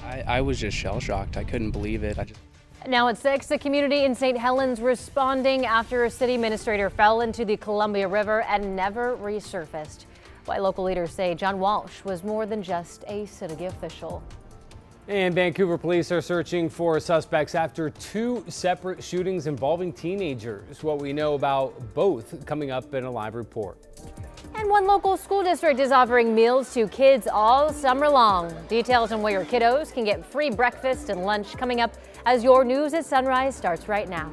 I was just shell-shocked. I couldn't believe it. Now at 6, the community in St. Helens responding after a city administrator fell into the Columbia River and never resurfaced. Why local leaders say John Walsh was more than just a city official. And Vancouver police are searching for suspects after 2 separate shootings involving teenagers. What we know about both coming up in a live report. And one local school district is offering meals to kids all summer long. Details on where your kiddos can get free breakfast and lunch coming up as your News at Sunrise starts right now.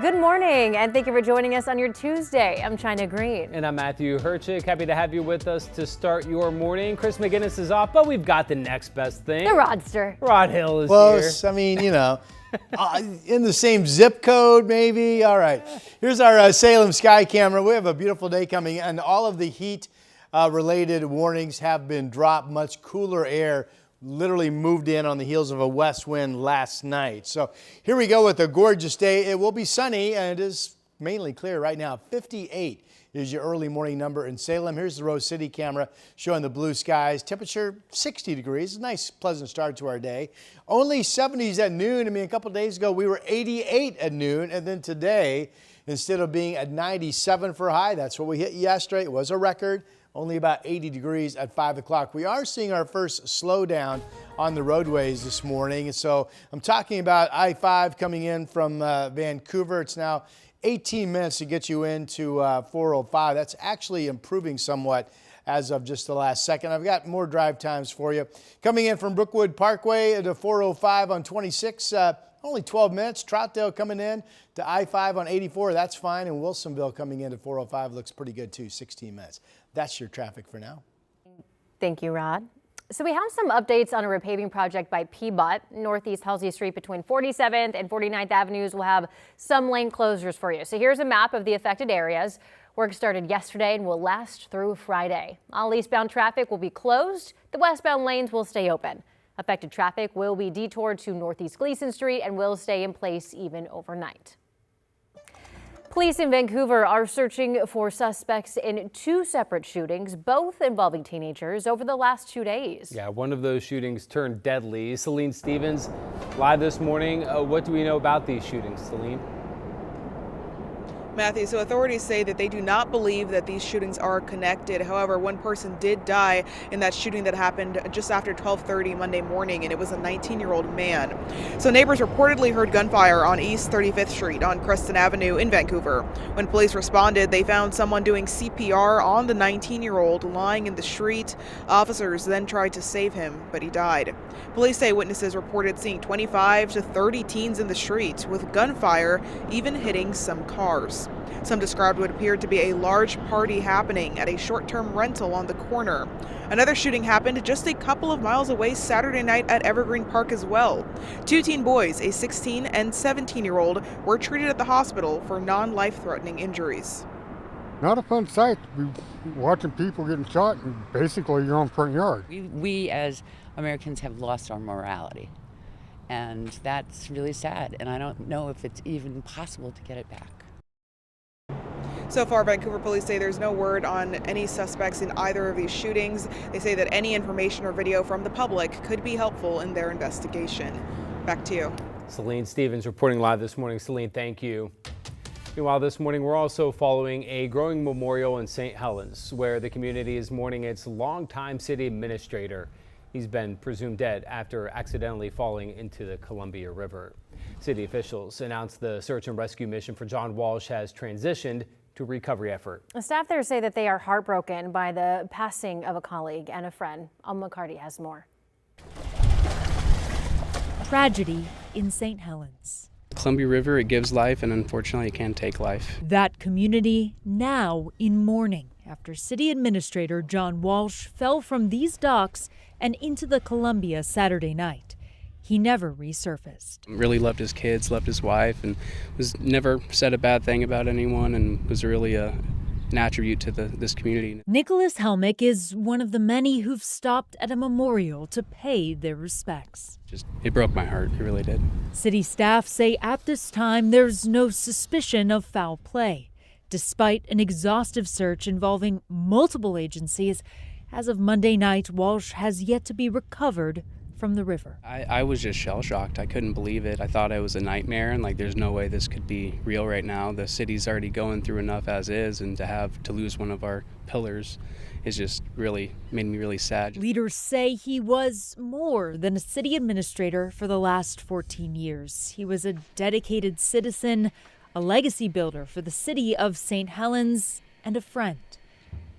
Good morning, and thank you for joining us on your Tuesday. I'm China Green. And I'm Matthew Herchick. Happy to have you with us to start your morning. Chris McGinnis is off, but we've got the next best thing. The Rodster. Rod Hill is Close. here. I mean, you know, in the same zip code, maybe. All right. Here's our Salem sky camera. We have a beautiful day coming, and all of the heat related warnings have been dropped. Much cooler air literally moved in on the heels of a west wind last night. So here we go with a gorgeous day. It will be sunny, and it is mainly clear right now. 58 is your early morning number in Salem. Here's the Rose City camera showing the blue skies. Temperature 60 degrees. Nice, pleasant start to our day. Only 70s at noon. I mean, a couple days ago, we were 88 at noon. And then today, instead of being at 97 for a high, that's what we hit yesterday. It was a record. Only about 80 degrees at 5 o'clock. We are seeing our first slowdown on the roadways this morning. So I'm talking about I-5 coming in from Vancouver. It's now 18 minutes to get you into 405. That's actually improving somewhat as of just the last second. I've got more drive times for you. Coming in from Brookwood Parkway to 405 on 26, only 12 minutes. Troutdale coming in to I-5 on 84. That's fine. And Wilsonville coming into 405 looks pretty good too, 16 minutes. That's your traffic for now. Thank you, Rod. So we have some updates on a repaving project by Peabot. Northeast Halsey Street between 47th and 49th Avenues will have some lane closures for you. So here's a map of the affected areas. Work started yesterday and will last through Friday. All eastbound traffic will be closed. The westbound lanes will stay open. Affected traffic will be detoured to Northeast Gleason Street and will stay in place even overnight. Police in Vancouver are searching for suspects in 2 separate shootings, both involving teenagers, over the last 2 days. Yeah, one of those shootings turned deadly. Celine Stevens live this morning. What do we know about these shootings, Celine? Matthew, so authorities say that they do not believe that these shootings are connected. However, one person did die in that shooting that happened just after 12:30 Monday morning, and it was a 19-year-old man. So neighbors reportedly heard gunfire on East 35th Street on Creston Avenue in Vancouver. When police responded, they found someone doing CPR on the 19-year-old lying in the street. Officers then tried to save him, but he died. Police say witnesses reported seeing 25 to 30 teens in the street, with gunfire even hitting some cars. Some described what appeared to be a large party happening at a short-term rental on the corner. Another shooting happened just a couple of miles away Saturday night at Evergreen Park as well. 2 teen boys, a 16 and 17-year-old, were treated at the hospital for non-life-threatening injuries. Not a fun sight to be watching people getting shot in basically your own front yard. We as Americans have lost our morality, and that's really sad, and I don't know if it's even possible to get it back. So far, Vancouver police say there's no word on any suspects in either of these shootings. They say that any information or video from the public could be helpful in their investigation. Back to you. Celine Stevens reporting live this morning. Celine, thank you. Meanwhile, this morning we're also following a growing memorial in St. Helens, where the community is mourning its longtime city administrator. He's been presumed dead after accidentally falling into the Columbia River. City officials announced the search and rescue mission for John Walsh has transitioned to a recovery effort. Staff there say that they are heartbroken by the passing of a colleague and a friend. McCarty has more. Tragedy in St. Helens. Columbia River, it gives life, and unfortunately it can take life. That community now in mourning after City Administrator John Walsh fell from these docks and into the Columbia Saturday night. He never resurfaced. Really loved his kids, loved his wife, and was never said a bad thing about anyone, and was really an attribute to this community. Nicholas Helmick is one of the many who've stopped at a memorial to pay their respects. It broke my heart, it really did. City staff say at this time there's no suspicion of foul play. Despite an exhaustive search involving multiple agencies, as of Monday night, Walsh has yet to be recovered from the river. I was just shell-shocked. I couldn't believe it. I thought it was a nightmare, and like there's no way this could be real right now. The city's already going through enough as is, and to lose one of our pillars is just really made me really sad. Leaders say he was more than a city administrator for the last 14 years. He was a dedicated citizen, a legacy builder for the city of St. Helens, and a friend.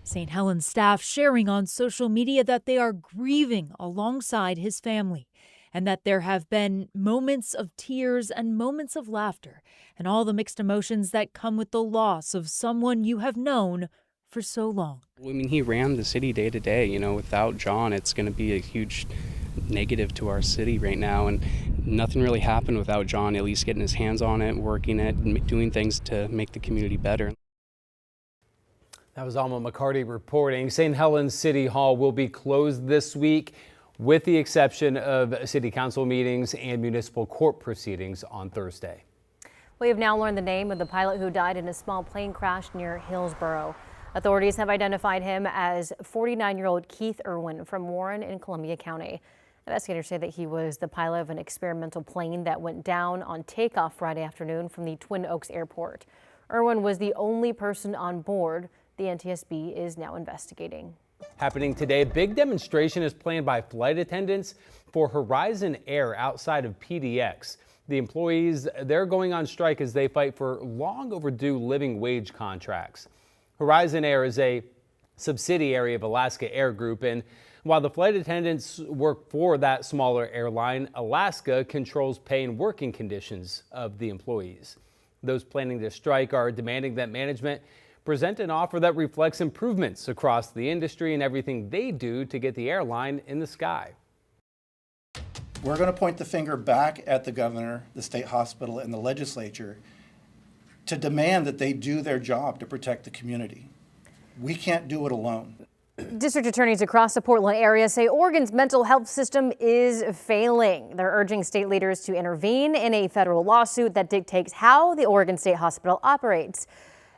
St. Helens staff sharing on social media that they are grieving alongside his family and that there have been moments of tears and moments of laughter and all the mixed emotions that come with the loss of someone you have known for so long. I mean, he ran the city day to day. You know, without John, it's going to be a huge negative to our city right now, and nothing really happened without John at least getting his hands on it, working it, doing things to make the community better. That was Alma McCarty reporting. St. Helens City Hall will be closed this week with the exception of city council meetings and municipal court proceedings on Thursday. We have now learned the name of the pilot who died in a small plane crash near Hillsborough. Authorities have identified him as 49-year-old Keith Irwin from Warren in Columbia County. Investigators say that he was the pilot of an experimental plane that went down on takeoff Friday afternoon from the Twin Oaks Airport. Irwin was the only person on board. The NTSB is now investigating. Happening today, a big demonstration is planned by flight attendants for Horizon Air outside of PDX. The employees, they're going on strike as they fight for long overdue living wage contracts. Horizon Air is a subsidiary of Alaska Air Group, and while the flight attendants work for that smaller airline, Alaska controls pay and working conditions of the employees. Those planning to strike are demanding that management present an offer that reflects improvements across the industry and everything they do to get the airline in the sky. We're going to point the finger back at the governor, the state hospital, and the legislature to demand that they do their job to protect the community. We can't do it alone. District attorneys across the Portland area say Oregon's mental health system is failing. They're urging state leaders to intervene in a federal lawsuit that dictates how the Oregon State Hospital operates.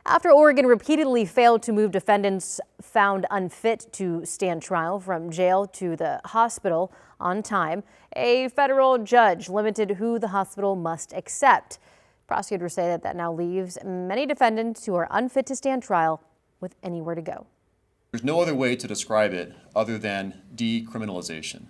After Oregon repeatedly failed to move defendants found unfit to stand trial from jail to the hospital on time, a federal judge limited who the hospital must accept. Prosecutors say that now leaves many defendants who are unfit to stand trial with anywhere to go. There's no other way to describe it other than decriminalization.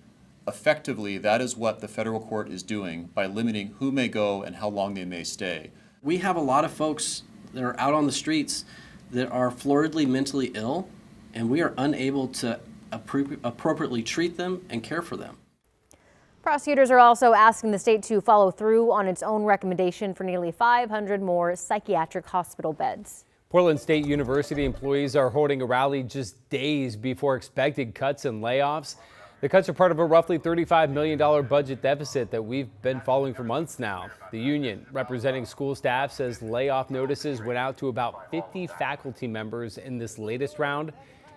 Effectively, that is what the federal court is doing by limiting who may go and how long they may stay. We have a lot of folks that are out on the streets that are floridly mentally ill, and we are unable to appropriately treat them and care for them. Prosecutors are also asking the state to follow through on its own recommendation for nearly 500 more psychiatric hospital beds. Portland State University employees are holding a rally just days before expected cuts and layoffs. The cuts are part of a roughly $35 million budget deficit that we've been following for months now. The union representing school staff says layoff notices went out to about 50 faculty members in this latest round.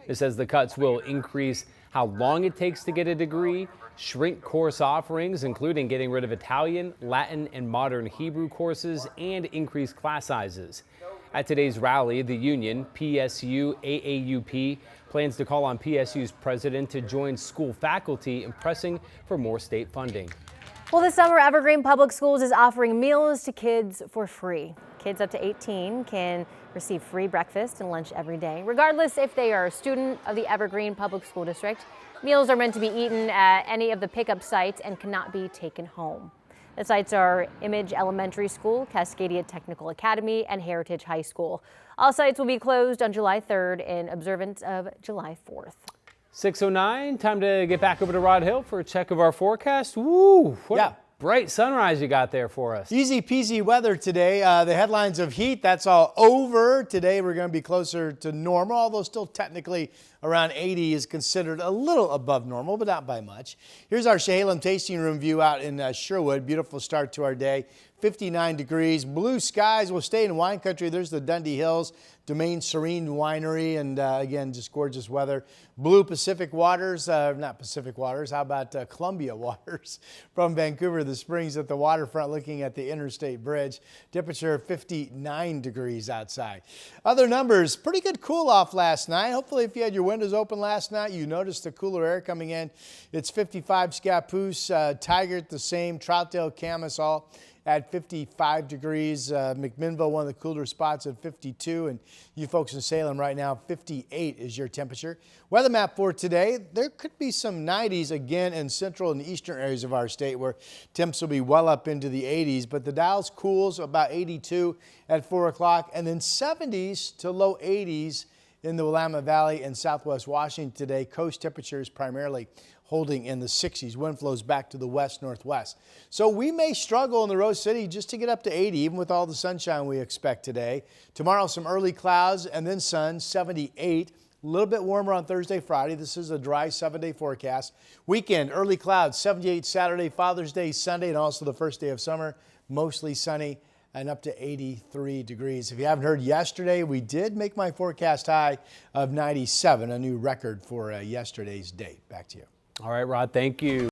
It says the cuts will increase how long it takes to get a degree, shrink course offerings, including getting rid of Italian, Latin, and modern Hebrew courses, and increase class sizes. At today's rally, the union, PSU AAUP, plans to call on PSU's president to join school faculty in pressing for more state funding. Well, this summer, Evergreen Public Schools is offering meals to kids for free. Kids up to 18 can receive free breakfast and lunch every day, regardless if they are a student of the Evergreen Public School District. Meals are meant to be eaten at any of the pickup sites and cannot be taken home. The sites are Image Elementary School, Cascadia Technical Academy, and Heritage High School. All sites will be closed on July 3rd in observance of July 4th. 6:09, time to get back over to Rod Hill for a check of our forecast. Woo, what a bright sunrise you got there for us. Easy peasy weather today. The headlines of heat, that's all over. Today we're going to be closer to normal, although still technically around 80 is considered a little above normal, but not by much. Here's our Salem tasting room view out in Sherwood. Beautiful start to our day. 59 degrees. Blue skies. We'll stay in wine country. There's the Dundee Hills, Domaine Serene Winery, and again, just gorgeous weather. Blue Pacific waters, not Pacific waters, how about Columbia waters from Vancouver to the Springs at the waterfront looking at the Interstate Bridge. Temperature 59 degrees outside. Other numbers, pretty good cool off last night. Hopefully if you had your windows open last night, you noticed the cooler air coming in. It's 55 Scappoose, Tigard the same, Troutdale, Camas all at 55 degrees. McMinnville, one of the cooler spots at 52. And you folks in Salem right now, 58 is your temperature. Weather map for today, there could be some 90s again in central and eastern areas of our state where temps will be well up into the 80s. But the Dalles cools about 82 at 4 o'clock and then 70s to low 80s in the Willamette Valley and Southwest Washington today. Coast temperatures primarily holding in the 60s. Wind flows back to the west-northwest. So we may struggle in the Rose City just to get up to 80, even with all the sunshine we expect today. Tomorrow, some early clouds and then sun, 78. A little bit warmer on Thursday, Friday. This is a dry 7-day forecast. Weekend, early clouds, 78 Saturday, Father's Day, Sunday, and also the first day of summer. Mostly sunny and up to 83 degrees. If you haven't heard, yesterday we did make my forecast high of 97, a new record for yesterday's date. Back to you. All right, Rod, thank you.